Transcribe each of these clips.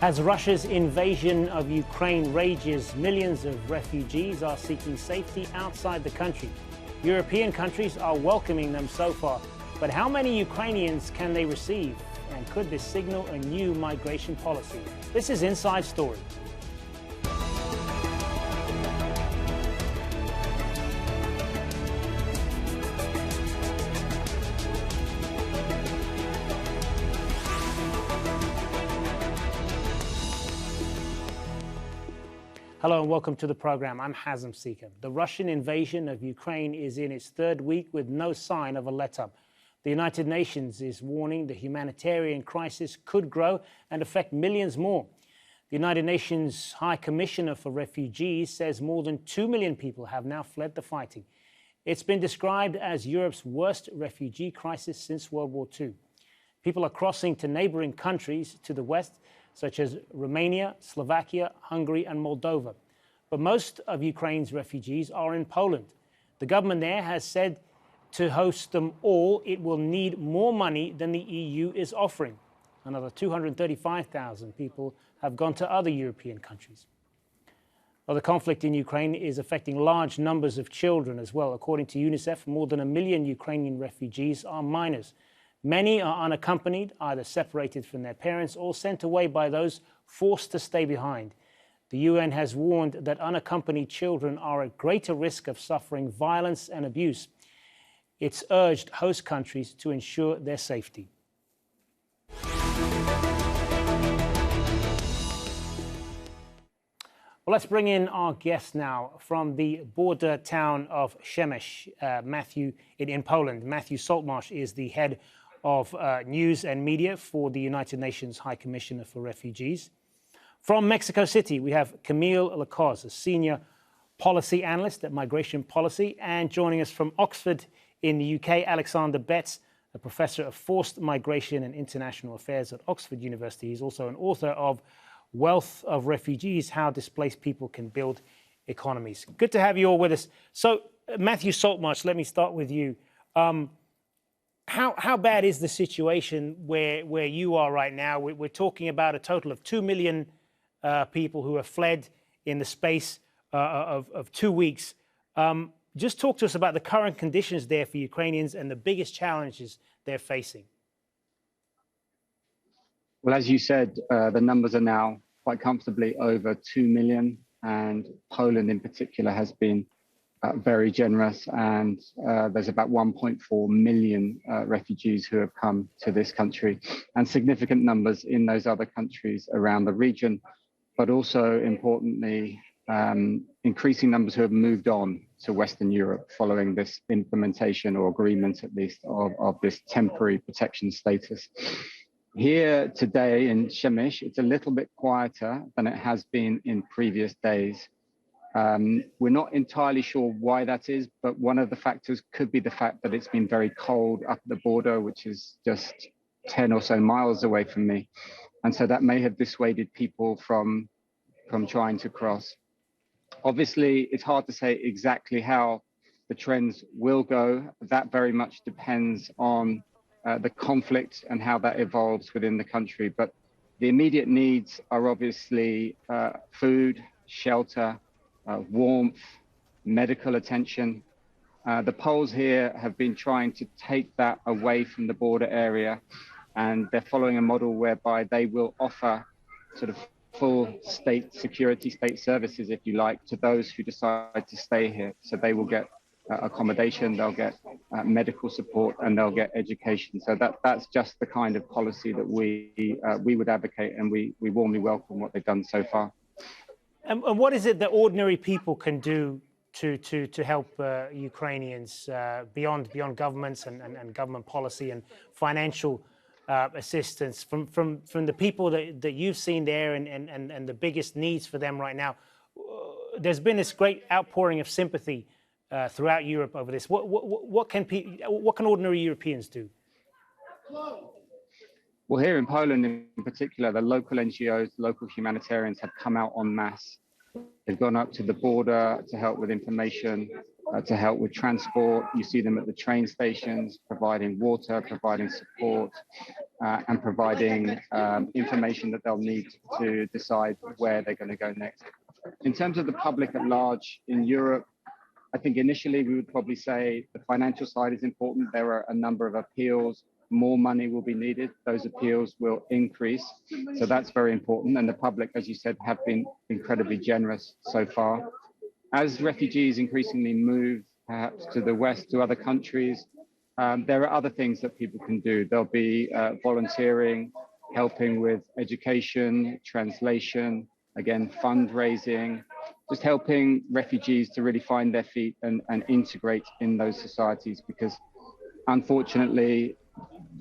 As Russia's invasion of Ukraine rages, millions of refugees are seeking safety outside the country. European countries are welcoming them so far, but how many Ukrainians can they receive? And could this signal a new migration policy? This is Inside Story. Hello and welcome to the program. I'm Hazem Sika. The Russian invasion of Ukraine is in its third week with no sign of a let-up. The United Nations is warning the humanitarian crisis could grow and affect millions more. The United Nations High Commissioner for Refugees says more than 2 million people have now fled the fighting. It's been described as Europe's worst refugee crisis since World War II. People are crossing to neighbouring countries to the west, such as Romania, Slovakia, Hungary and Moldova. But most of Ukraine's refugees are in Poland. The government there has said to host them all, it will need more money than the EU is offering. Another 235,000 people have gone to other European countries. Well, the conflict in Ukraine is affecting large numbers of children as well. According to UNICEF, more than 1 million Ukrainian refugees are minors. Many are unaccompanied, either separated from their parents or sent away by those forced to stay behind. The UN has warned that unaccompanied children are at greater risk of suffering violence and abuse. It's urged host countries to ensure their safety. Well, let's bring in our guest now from the border town of Przemyśl, in Poland. Matthew Saltmarsh is the head of news and media for the United Nations High Commissioner for Refugees. From Mexico City, we have Camille, a senior policy analyst at Migration Policy, and joining us from Oxford in the UK, Alexander Betts, a professor of forced migration and international affairs at Oxford University. He's also an author of Wealth of Refugees, How Displaced People Can Build Economies. Good to have you all with us. So, Matthew Saltmarsh, let me start with you. How bad is the situation where you are right now? We're talking about a total of 2 million people who have fled in the space of 2 weeks. Just talk to us about the current conditions there for Ukrainians and the biggest challenges they're facing. Well, as you said, the numbers are now quite comfortably over 2 million, and Poland in particular has been very generous, and there's about 1.4 million refugees who have come to this country, and significant numbers in those other countries around the region, but also importantly, increasing numbers who have moved on to Western Europe following this implementation or agreement, at least, of this temporary protection status. Here today in Przemyśl, it's a little bit quieter than it has been in previous days. We're not entirely sure why that is, but one of the factors could be the fact that it's been very cold up at the border, which is just 10 or so miles away from me. And so that may have dissuaded people from trying to cross. Obviously, it's hard to say exactly how the trends will go. That very much depends on the conflict and how that evolves within the country. But the immediate needs are obviously food, shelter, warmth, medical attention. The Poles here have been trying to take that away from the border area, and they're following a model whereby they will offer sort of full state security, state services, if you like, to those who decide to stay here. So they will get accommodation, they'll get medical support, and they'll get education. So that's just the kind of policy that we would advocate, and we warmly welcome what they've done so far. And what is it that ordinary people can do to help Ukrainians beyond governments and government policy and financial assistance from the people that you've seen there and the biggest needs for them right now? There's been this great outpouring of sympathy throughout Europe over this. What can ordinary Europeans do? Well, here in Poland in particular, the local NGOs, local humanitarians have come out en masse. They've gone up to the border to help with information, to help with transport. You see them at the train stations, providing water, providing support. and providing information that they'll need to decide where they're going to go next. In terms of the public at large in Europe, I think initially we would probably say the financial side is important. There are a number of appeals. More money will be needed. Those appeals will increase. So that's very important. And the public, as you said, have been incredibly generous so far. As refugees increasingly move perhaps to the west, to other countries, there are other things that people can do. There'll be volunteering, helping with education, translation, again, fundraising, just helping refugees to really find their feet and integrate in those societies, because unfortunately,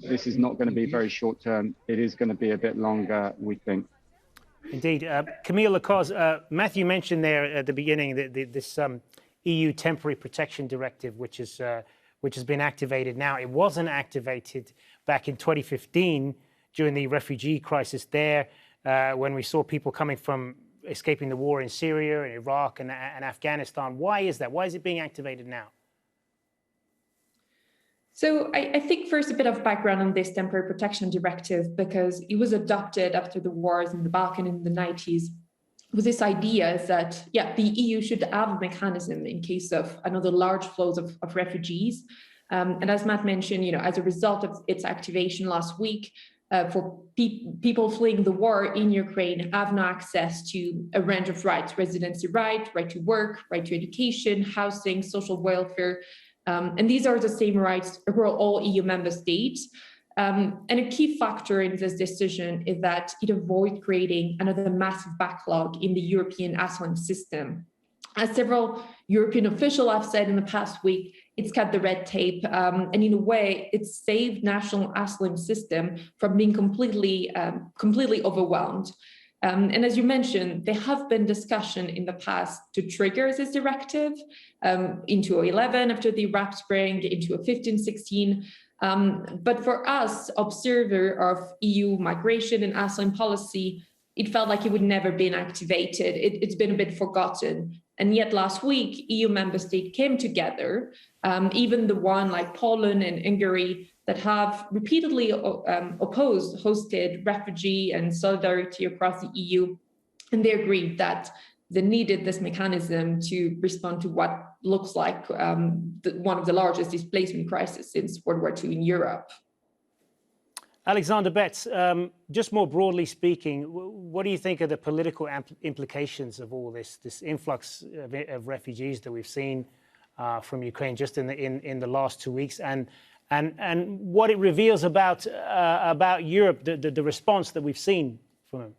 this is not going to be very short term. It is going to be a bit longer, we think. Indeed. Camille, Matthew mentioned there at the beginning this EU Temporary Protection Directive, which has been activated now. It wasn't activated back in 2015 during the refugee crisis there, when we saw people coming from escaping the war in Syria and Iraq and Afghanistan. Why is that? Why is it being activated now? So I think first a bit of background on this temporary protection directive, because it was adopted after the wars in the Balkan in the 90s, with this idea is that, the EU should have a mechanism in case of another large flows of refugees. And as Matt mentioned, as a result of its activation last week, for people fleeing the war in Ukraine have no access to a range of rights: residency right to work, right to education, housing, social welfare. And these are the same rights across all EU member states. And a key factor in this decision is that it avoids creating another massive backlog in the European asylum system. As several European officials have said in the past week, it's cut the red tape, and in a way, it's saved national asylum system from being completely overwhelmed. And as you mentioned, there have been discussion in the past to trigger this directive into 2011 after the Arab Spring, into 2015-16. But for us, observer of EU migration and asylum policy, it felt like it would never been activated. It's been a bit forgotten. And yet last week, EU member states came together, even the one like Poland and Hungary that have repeatedly hosted refugee and solidarity across the EU. And they agreed that they needed this mechanism to respond to what looks like one of the largest displacement crises since World War II in Europe. Alexander Betts, just more broadly speaking, what do you think are the political implications of all this influx of refugees that we've seen from Ukraine just in the last 2 weeks, and what it reveals about Europe, the response that we've seen from them?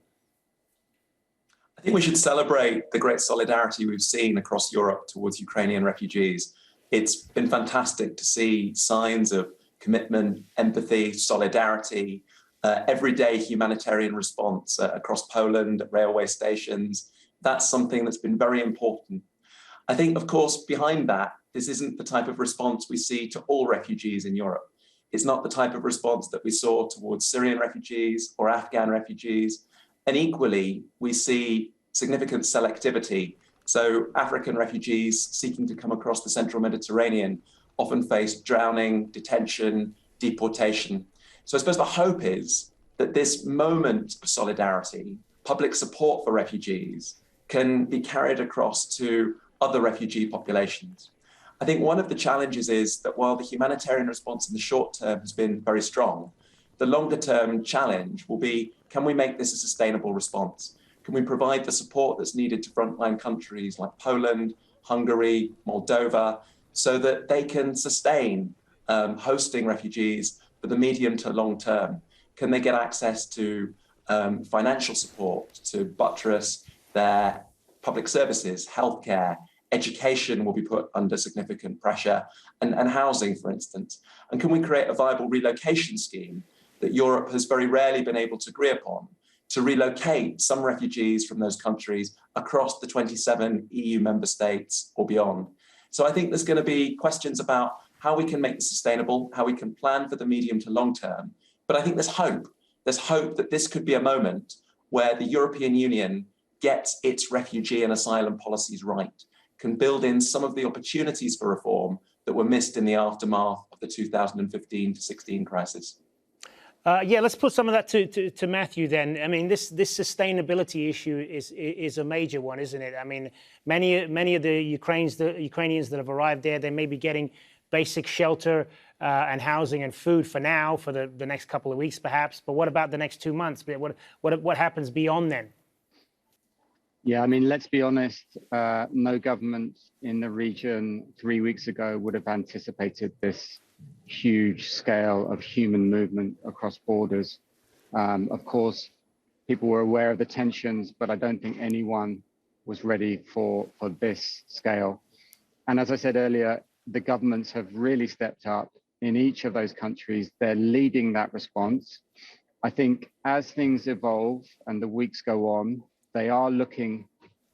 I think we should celebrate the great solidarity we've seen across Europe towards Ukrainian refugees. It's been fantastic to see signs of commitment, empathy, solidarity, everyday humanitarian response across Poland, at railway stations. That's something that's been very important. I think, of course, behind that, this isn't the type of response we see to all refugees in Europe. It's not the type of response that we saw towards Syrian refugees or Afghan refugees. And equally, we see significant selectivity. So African refugees seeking to come across the central Mediterranean often face drowning, detention, deportation. So I suppose the hope is that this moment of solidarity, public support for refugees, can be carried across to other refugee populations. I think one of the challenges is that while the humanitarian response in the short term has been very strong, the longer term challenge will be, can we make this a sustainable response? Can we provide the support that's needed to frontline countries like Poland, Hungary, Moldova, so that they can sustain hosting refugees for the medium to long term? Can they get access to financial support to buttress their public services, healthcare, education will be put under significant pressure, and housing, for instance? And can we create a viable relocation scheme that Europe has very rarely been able to agree upon, to relocate some refugees from those countries across the 27 EU member states or beyond? So I think there's going to be questions about how we can make this sustainable, how we can plan for the medium to long term. But I think there's hope. There's hope that this could be a moment where the European Union gets its refugee and asylum policies right, can build in some of the opportunities for reform that were missed in the aftermath of the 2015-16 crisis. Yeah, let's put some of that to Matthew then. I mean, this sustainability issue is a major one, isn't it? I mean, many of the Ukrainians that have arrived there, they may be getting basic shelter and housing and food for now, for the next couple of weeks perhaps. But what about the next 2 months? What happens beyond then? Yeah, I mean, let's be honest, no government in the region 3 weeks ago would have anticipated this huge scale of human movement across borders. Of course, people were aware of the tensions, but I don't think anyone was ready for this scale. And as I said earlier, the governments have really stepped up in each of those countries. They're leading that response. I think as things evolve and the weeks go on, they are looking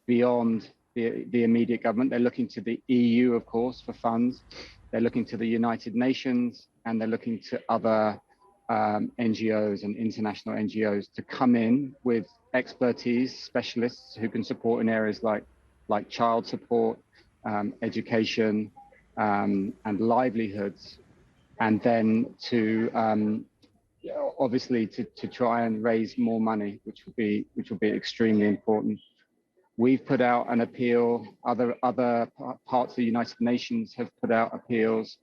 beyond the immediate government. They're looking to the EU, of course, for funds. They're looking to the United Nations, and they're looking to other NGOs and international NGOs to come in with expertise, specialists who can support in areas like child support, education, and livelihoods, and then to obviously to try and raise more money, which will be extremely important. We've put out an appeal. Other parts of the United Nations have put out appeals,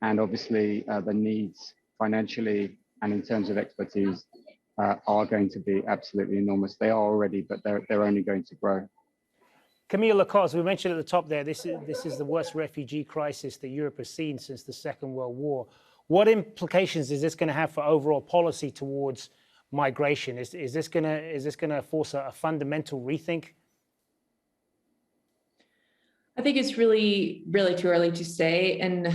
and obviously the needs financially and in terms of expertise are going to be absolutely enormous. They are already, but they're only going to grow. Camille, we mentioned at the top there, this is the worst refugee crisis that Europe has seen since the Second World War. What implications is this going to have for overall policy towards migration? Is this going to force a fundamental rethink? I think it's really too early to say. And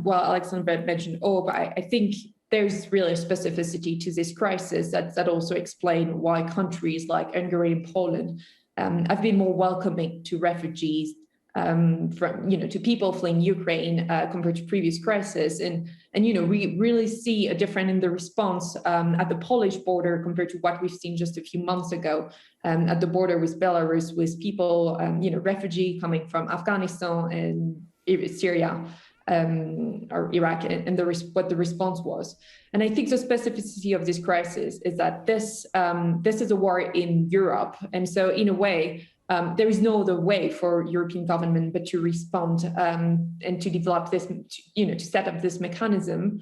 well, Alexander mentioned, but I think there's really a specificity to this crisis that also explain why countries like Hungary and Poland have been more welcoming to refugees, to people fleeing Ukraine compared to previous crises. And we really see a difference in the response at the Polish border compared to what we've seen just a few months ago at the border with Belarus, with people, refugee coming from Afghanistan and Syria or Iraq, and what the response was. And I think the specificity of this crisis is that this is a war in Europe, and so in a way, there is no other way for European government but to respond and to develop this, to set up this mechanism.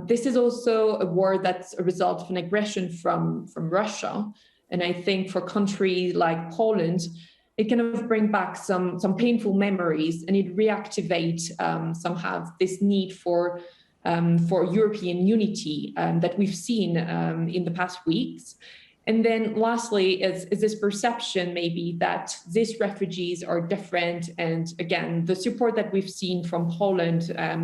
This is also a war that's a result of an aggression from Russia, and I think for countries like Poland, it kind of brings back some painful memories, and it reactivates somehow this need for European unity that we've seen in the past weeks. And then lastly is this perception maybe that these refugees are different. And again, the support that we've seen from Poland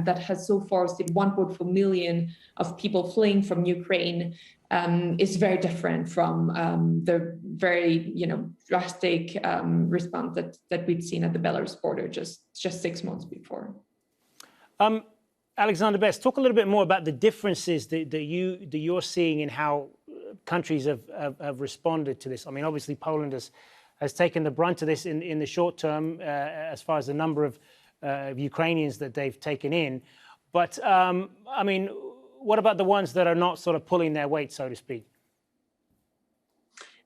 that has so far seen 1.4 million of people fleeing from Ukraine is very different from the very drastic response that we'd seen at the Belarus border just 6 months before. Alexander Best, talk a little bit more about the differences that you're seeing in how countries have responded to this. I mean, obviously Poland has taken the brunt of this in the short term as far as the number of Ukrainians that they've taken in. But I mean, what about the ones that are not sort of pulling their weight, so to speak?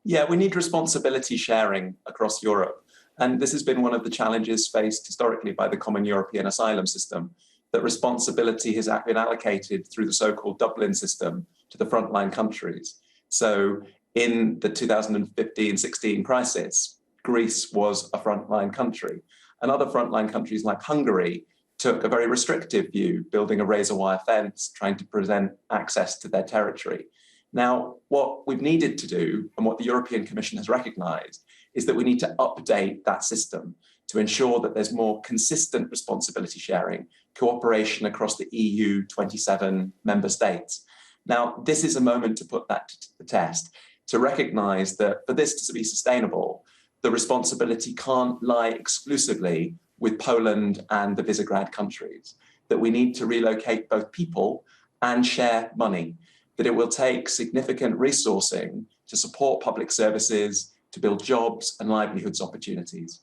Yeah, we need responsibility sharing across Europe. And this has been one of the challenges faced historically by the common European asylum system, that responsibility has been allocated through the so-called Dublin system to the frontline countries. So in the 2015-16 crisis, Greece was a frontline country. And other frontline countries like Hungary took a very restrictive view, building a razor wire fence, trying to prevent access to their territory. Now, what we've needed to do, and what the European Commission has recognized, is that we need to update that system to ensure that there's more consistent responsibility sharing, cooperation across the EU 27 member states. Now, this is a moment to put that to the test, to recognize that for this to be sustainable, the responsibility can't lie exclusively with Poland and the Visegrad countries, that we need to relocate both people and share money, that it will take significant resourcing to support public services, to build jobs and livelihoods opportunities.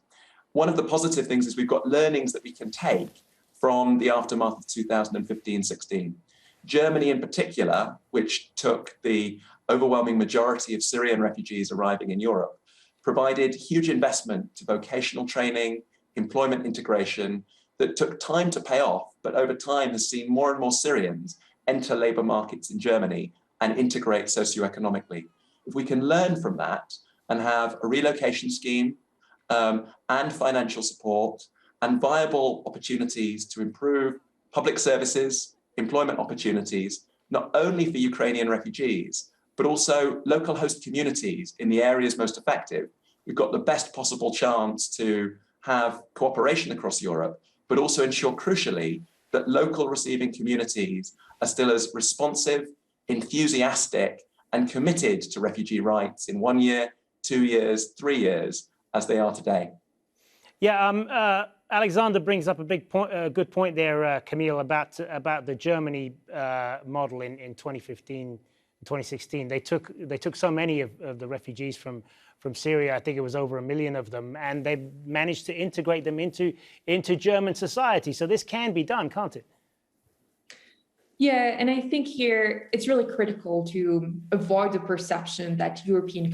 One of the positive things is we've got learnings that we can take from the aftermath of 2015-16. Germany in particular, which took the overwhelming majority of Syrian refugees arriving in Europe, provided huge investment to vocational training, employment integration that took time to pay off, but over time has seen more and more Syrians enter labour markets in Germany and integrate socioeconomically. If we can learn from that and have a relocation scheme and financial support and viable opportunities to improve public services, employment opportunities, not only for Ukrainian refugees, but also local host communities in the areas most affected, we've got the best possible chance to have cooperation across Europe, but also ensure, crucially, that local receiving communities are still as responsive, enthusiastic, and committed to refugee rights in 1 year, 2 years, 3 years, as they are today. Yeah, Alexander brings up a good point there, Camille, about the Germany model in 2015, 2016. They took so many of the refugees from Syria. I think it was over 1 million of them, and they managed to integrate them into German society. So this can be done, can't it? Yeah, and I think here it's really critical to avoid the perception that European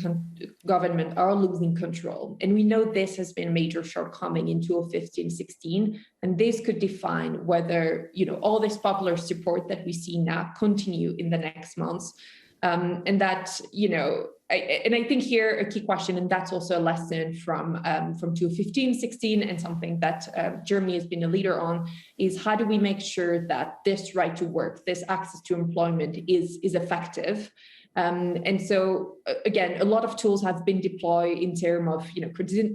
governments are losing control. And we know this has been a major shortcoming in 2015-16, and this could define whether, all this popular support that we see now continue in the next months. And that, I think here a key question, and that's also a lesson from 2015-16 and something that Germany has been a leader on, is how do we make sure that this right to work, this access to employment is effective? And so, again, a lot of tools have been deployed in terms of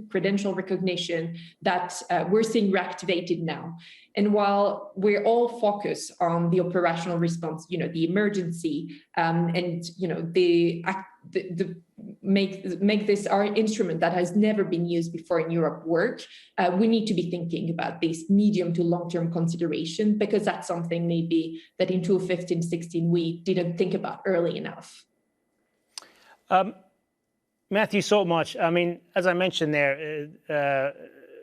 credential recognition that we're seeing reactivated now. And while we're all focused on the operational response, the emergency, and the make this our instrument that has never been used before in Europe work, we need to be thinking about this medium to long-term consideration, because that's something maybe that in 2015-16 we didn't think about early enough. Matthew Saltmarsh, I mean, as I mentioned there,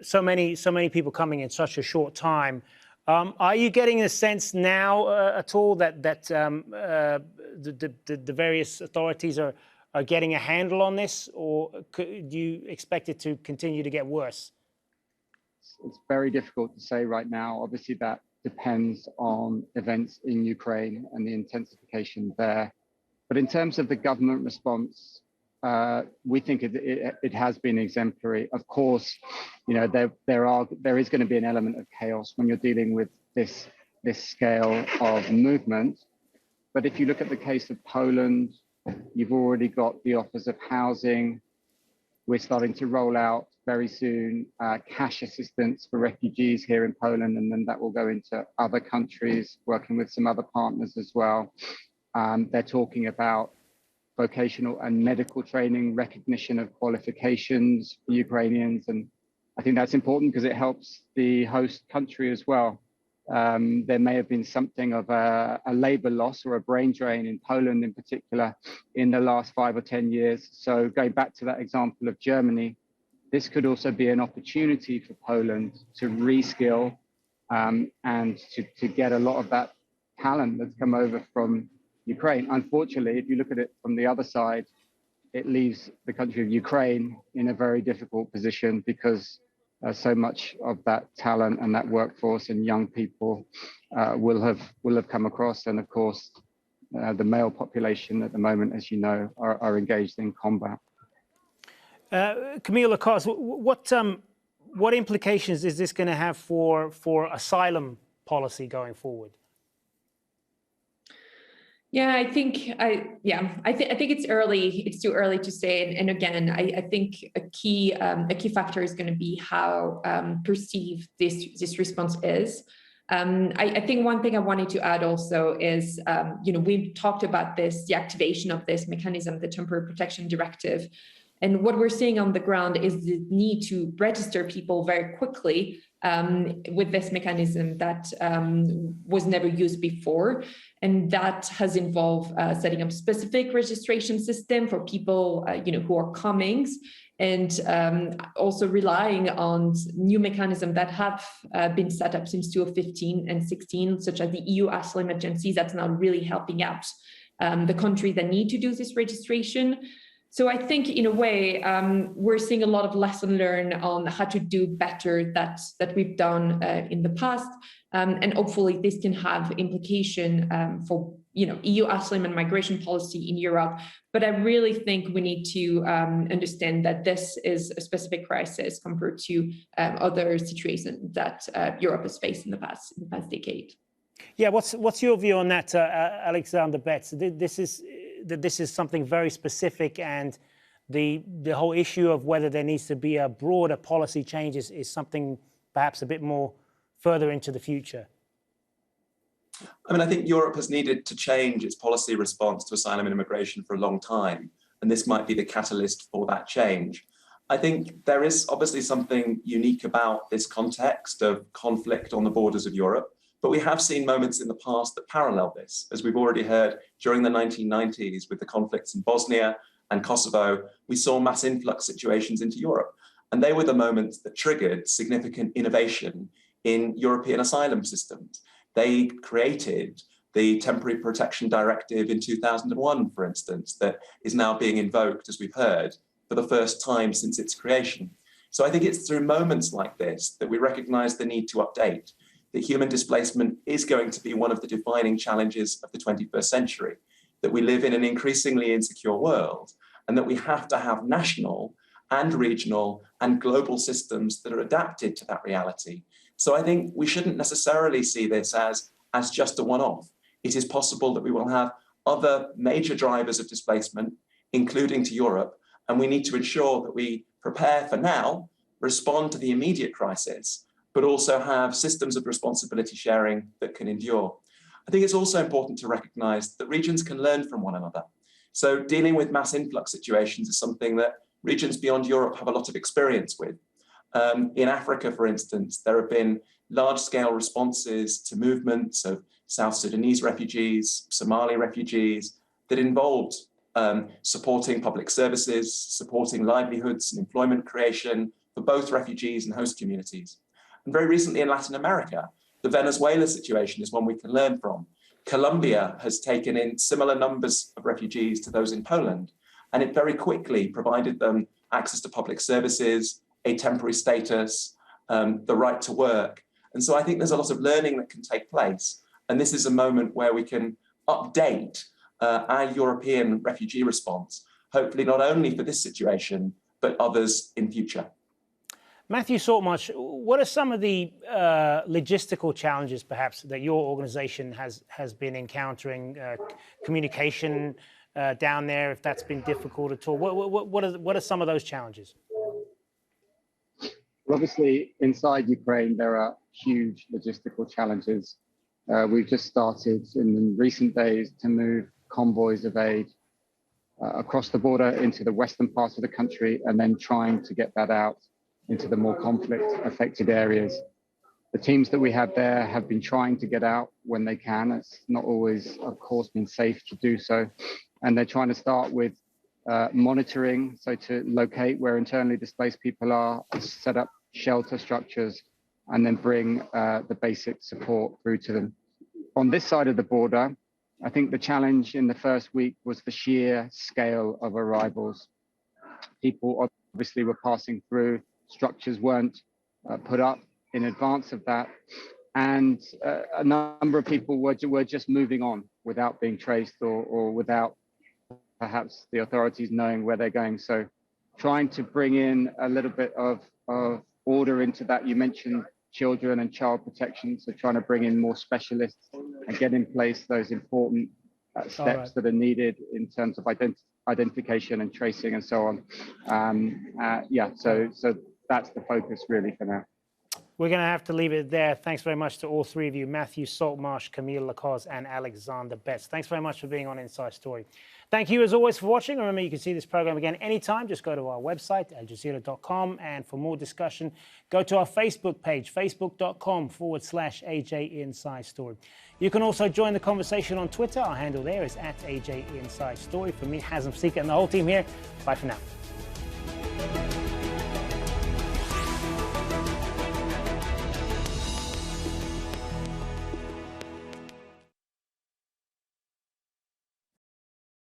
so many people coming in such a short time. Are you getting a sense now at all that the various authorities are getting a handle on this, or do you expect it to continue to get worse? It's very difficult to say right now. Obviously, that depends on events in Ukraine and the intensification there. But in terms of the government response, we think it has been exemplary. Of course, there is going to be an element of chaos when you're dealing with this scale of movement. But if you look at the case of Poland, you've already got the offers of housing. We're starting to roll out very soon cash assistance for refugees here in Poland, and then that will go into other countries, working with some other partners as well. They're talking about vocational and medical training, recognition of qualifications for Ukrainians. And I think that's important because it helps the host country as well. There may have been something of a labor loss or a brain drain in Poland in particular in the last 5 or 10 years. So going back to that example of Germany, this could also be an opportunity for Poland to reskill and to get a lot of that talent that's come over from Ukraine. Unfortunately, if you look at it from the other side, it leaves the country of Ukraine in a very difficult position because so much of that talent and that workforce and young people will have come across. And of course, the male population at the moment, as you know, are engaged in combat. Camille, of course, what implications is this going to have for asylum policy going forward? Yeah, I think it's early. It's too early to say. And again, I think a key factor is going to be how perceived this response is. I think one thing I wanted to add also is, we've talked about the activation of this mechanism, the Temporary Protection Directive. And what we're seeing on the ground is the need to register people very quickly with this mechanism that was never used before. And that has involved setting up specific registration system for people who are coming, and also relying on new mechanisms that have been set up since 2015 and 16, such as the EU asylum agencies, that's now really helping out the countries that need to do this registration. So I think, in a way, we're seeing a lot of lesson learned on how to do better that we've done in the past, and hopefully this can have implication for EU asylum and migration policy in Europe. But I really think we need to understand that this is a specific crisis compared to other situations that Europe has faced in the past decade. Yeah, what's your view on that, Alexander Betts? This is something very specific, and the whole issue of whether there needs to be a broader policy change is something perhaps a bit more further into the future. I mean, I think Europe has needed to change its policy response to asylum and immigration for a long time, and this might be the catalyst for that change. I think there is obviously something unique about this context of conflict on the borders of Europe, but we have seen moments in the past that parallel this. As we've already heard, during the 1990s with the conflicts in Bosnia and Kosovo, we saw mass influx situations into Europe, and they were the moments that triggered significant innovation in European asylum systems. They created the Temporary Protection Directive in 2001, for instance, that is now being invoked, as we've heard, for the first time since its creation. So I think it's through moments like this that we recognize the need to update, that human displacement is going to be one of the defining challenges of the 21st century, that we live in an increasingly insecure world, and that we have to have national and regional and global systems that are adapted to that reality. So I think we shouldn't necessarily see this as just a one-off. It is possible that we will have other major drivers of displacement, including to Europe, and we need to ensure that we prepare for now, respond to the immediate crisis, but also have systems of responsibility sharing that can endure. I think it's also important to recognize that regions can learn from one another. So dealing with mass influx situations is something that regions beyond Europe have a lot of experience with. In Africa, for instance, there have been large-scale responses to movements of South Sudanese refugees, Somali refugees, that involved supporting public services, supporting livelihoods and employment creation for both refugees and host communities. And very recently in Latin America, the Venezuela situation is one we can learn from. Colombia has taken in similar numbers of refugees to those in Poland, and it very quickly provided them access to public services, a temporary status, the right to work. And so I think there's a lot of learning that can take place. And this is a moment where we can update our European refugee response, hopefully not only for this situation, but others in future. Matthew Saltmarsh, what are some of the logistical challenges, perhaps, that your organization has been encountering? Communication down there, if that's been difficult at all. What are some of those challenges? Obviously, inside Ukraine, there are huge logistical challenges. We've just started in recent days to move convoys of aid across the border into the western parts of the country, and then trying to get that out into the more conflict-affected areas. The teams that we have there have been trying to get out when they can. It's not always, of course, been safe to do so. And they're trying to start with monitoring, so to locate where internally displaced people are, set up shelter structures, and then bring the basic support through to them. On this side of the border, I think the challenge in the first week was the sheer scale of arrivals. People obviously were passing through, structures weren't put up in advance of that, and a number of people were just moving on without being traced or without perhaps the authorities knowing where they're going. So trying to bring in a little bit of order into that. You mentioned children and child protection, so trying to bring in more specialists and get in place those important steps that are needed in terms of identification and tracing and so on. So that's the focus really for now. We're going to have to leave it there. Thanks very much to all three of you, Matthew Saltmarsh, Camille Lacoste, and Alexander Betts. Thanks very much for being on Inside Story. Thank you as always for watching. Remember, you can see this program again anytime. Just go to our website, aljazeera.com. And for more discussion, go to our Facebook page, facebook.com/AJ Inside Story. You can also join the conversation on Twitter. Our handle there is @AJ Inside Story. For me, Hazem, Sika, and the whole team here, bye for now.